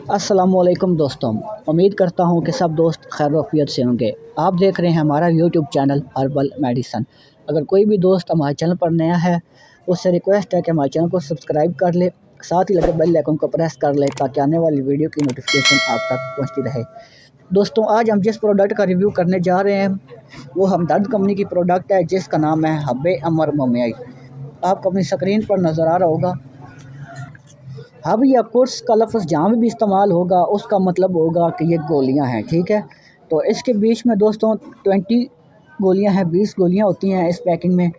अस्सलामुअलैकुम दोस्तों, उम्मीद करता हूँ कि सब दोस्त खैर वफ़ियत से होंगे। आप देख रहे हैं हमारा यूट्यूब चैनल हर्बल मेडिसन। अगर कोई भी दोस्त हमारे चैनल पर नया है, उससे रिक्वेस्ट है कि हमारे चैनल को सब्सक्राइब कर ले, साथ ही लगे बेल आइकन को प्रेस कर ले ताकि आने वाली वीडियो की नोटिफिकेशन आप तक पहुँचती रहे। दोस्तों, आज हम जिस प्रोडक्ट का रिव्यू करने जा रहे हैं वो हमदर्द कंपनी की प्रोडक्ट है, जिसका नाम है हब्बे अमर मोमियाई। आपको अपनी स्क्रीन पर नज़र आ रहा होगा। हब या कोर्स का लफ्ज़ जहाँ भी इस्तेमाल होगा उसका मतलब होगा कि ये गोलियां हैं, ठीक है। तो इसके बीच में दोस्तों 20 गोलियां हैं, 20 गोलियां होती हैं इस पैकिंग में।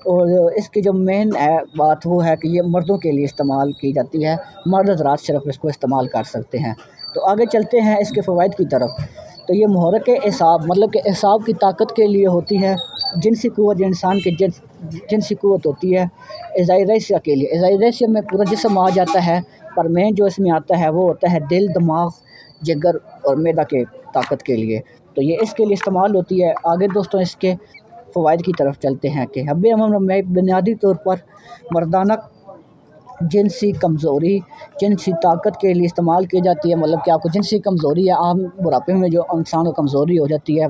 और इसकी जो मेन है बात वो है कि ये मर्दों के लिए इस्तेमाल की जाती है, मर्द हज़रात सिर्फ इसको इस्तेमाल कर सकते हैं। तो आगे चलते हैं इसके फ़वाइद की तरफ। तो ये मुहर्रिक एसाब मतलब कि एसाब की ताकत के लिए होती है। जिनसी क़ुव्वत जो इंसान की जिनसी क़ुव्वत होती है, एज़ाइरेशिया के लिए। एज़ाइरेशिया में पूरा जिस्म आ जाता है, पर मेन जो इसमें आता है वो होता है दिल, दिमाग, जिगर और मैदा के ताकत के लिए। तो ये इसके लिए इस्तेमाल होती है। आगे दोस्तों इसके फ़वाइद की तरफ चलते हैं कि हब्बे अमर में बुनियादी तौर पर मर्दाना जिनसी कमज़ोरी, जिनसी ताकत के लिए इस्तेमाल की जाती है। मतलब कि आपको जिनसी कमज़ोरी है, आम बुढ़ापे में जो इंसान को कमज़ोरी हो जाती है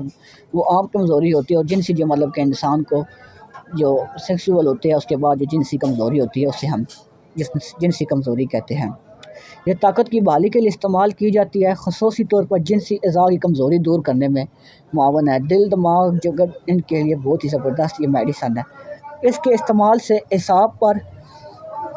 वो आम कमज़ोरी होती है। और जिनसी जो मतलब कि इंसान को जो सेक्सुअल होते हैं उसके बाद जो जिनसी कमज़ोरी होती है उसे हम जिनसी कमज़ोरी कहते हैं। यह ताकत की बहाली के लिए इस्तेमाल की जाती है, ख़ुसूसी तौर पर जिनसी अज़ा की कमज़ोरी दूर करने में मुआवन है। दिल, दिमाग, जिगर इनके लिए बहुत ही ज़बरदस्त ये मेडिसन है। इसके इस्तेमाल से एसाब पर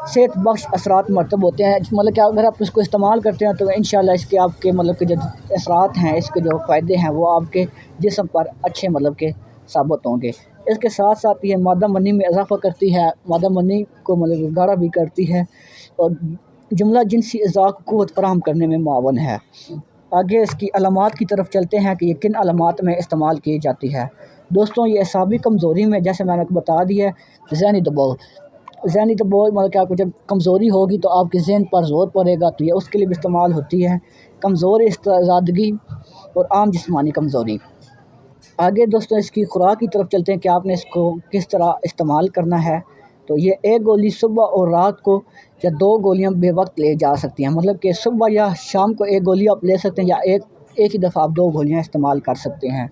सेहत बख्श असरात मरतब होते हैं। मतलब कि अगर आप इसको इस्तेमाल करते हैं तो इंशाल्लाह इसके आपके मतलब कि जो असरात हैं, इसके जो फ़ायदे हैं वो आपके जिस्म पर अच्छे मतलब के साबित होंगे। इसके साथ साथ ये मादा मनी में इजाफ़ा करती है, मादा मनी को मतलब गाढ़ा भी करती है और जुमला जिनसी अज़ा को क़ुव्वत फ़राहम करने में मुआवन है। आगे इसकी अलामात की तरफ चलते हैं कि ये किन अलामात में इस्तेमाल की जाती है। दोस्तों, ये असाबी कमज़ोरी में जैसे मैंने आपको बता दिया है, ज़हनी दबाव मतलब कि आपको जब कमज़ोरी होगी तो आपके ज़हन पर ज़ोर पड़ेगा, तो ये उसके लिए भी इस्तेमाल होती है। कमज़ोर इस्तेज़ादगी और आम जिस्मानी कमज़ोरी। आगे दोस्तों इसकी खुराक की तरफ चलते हैं कि आपने इसको किस तरह इस्तेमाल करना है। तो ये एक गोली सुबह और रात को या 2 गोलियां बेवक्त ले जा सकती हैं। मतलब कि सुबह या शाम को एक गोली आप ले सकते हैं या एक ही दफ़ा आप 2 गोलियां इस्तेमाल कर सकते हैं।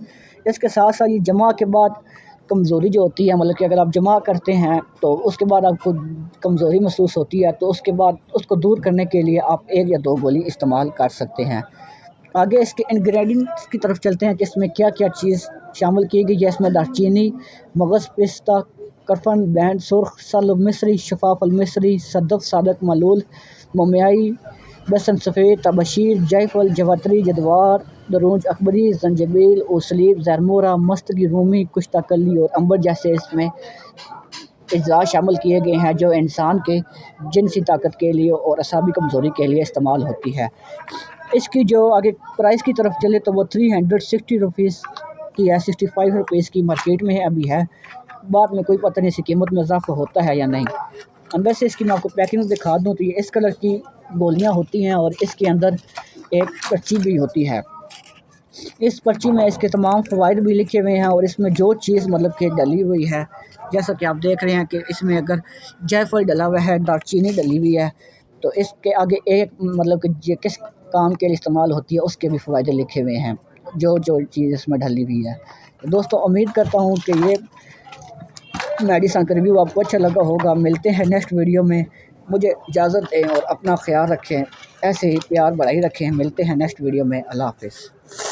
इसके साथ साथ ये जमा के बाद कमज़ोरी जो होती है, मतलब कि अगर आप जमा करते हैं तो उसके बाद आपको कमज़ोरी महसूस होती है, तो उसके बाद उसको दूर करने के लिए आप 1 या 2 गोली इस्तेमाल कर सकते हैं। आगे इसके इंग्रेडिएंट्स की तरफ चलते हैं कि इसमें क्या क्या चीज़ शामिल की गई है। इसमें दालचीनी, मगज़, पिस्ता, करफन, बैंड, सुर्ख, सल मिस्री, शफाफ मिस्री, सदफ, सादक, मलूल, मोमियाई, बेसन सफ़ेद, तबशीर, जायफल, जवात्री, जदवार, दरूज अकबरी, जंजबील, ओसलीब, ज़रमोरा, मस्तगी रूमी, कुश्ता कली और अंबर जैसे इसमें अज़ा शामिल किए गए हैं जो इंसान के जिनसी ताकत के लिए और असाबी कमज़ोरी के लिए इस्तेमाल होती है। इसकी जो आगे प्राइस की तरफ चले तो वो 360 रुपीज़ की है, 65 रुपीज़ की मार्केट में अभी है। बाद में कोई पता नहीं इसकी कीमत में इजाफा होता है या नहीं। अंदर से इसकी मैं आपको पैकिंग दिखा दूँ तो ये इस कलर की गोलियां होती हैं और इसके अंदर एक पर्ची भी होती है। इस पर्ची में इसके तमाम फ़वाइद भी लिखे हुए हैं और इसमें जो चीज़ मतलब कि डली हुई है, जैसा कि आप देख रहे हैं कि इसमें अगर जायफल डला हुआ है, दालचीनी डली हुई है, तो इसके आगे एक मतलब कि ये किस काम के लिए इस्तेमाल होती है उसके भी फ़ायदे लिखे हुए हैं, जो चीज़ इसमें डली हुई है। तो दोस्तों, उम्मीद करता हूँ कि ये मेडिसन का रिव्यू आपको अच्छा लगा होगा। मिलते हैं नेक्स्ट वीडियो में। मुझे इजाज़त दें और अपना ख्याल रखें, ऐसे ही प्यार बढ़ाई रखें। मिलते हैं नेक्स्ट वीडियो में। अल्लाह हाफ़िज़।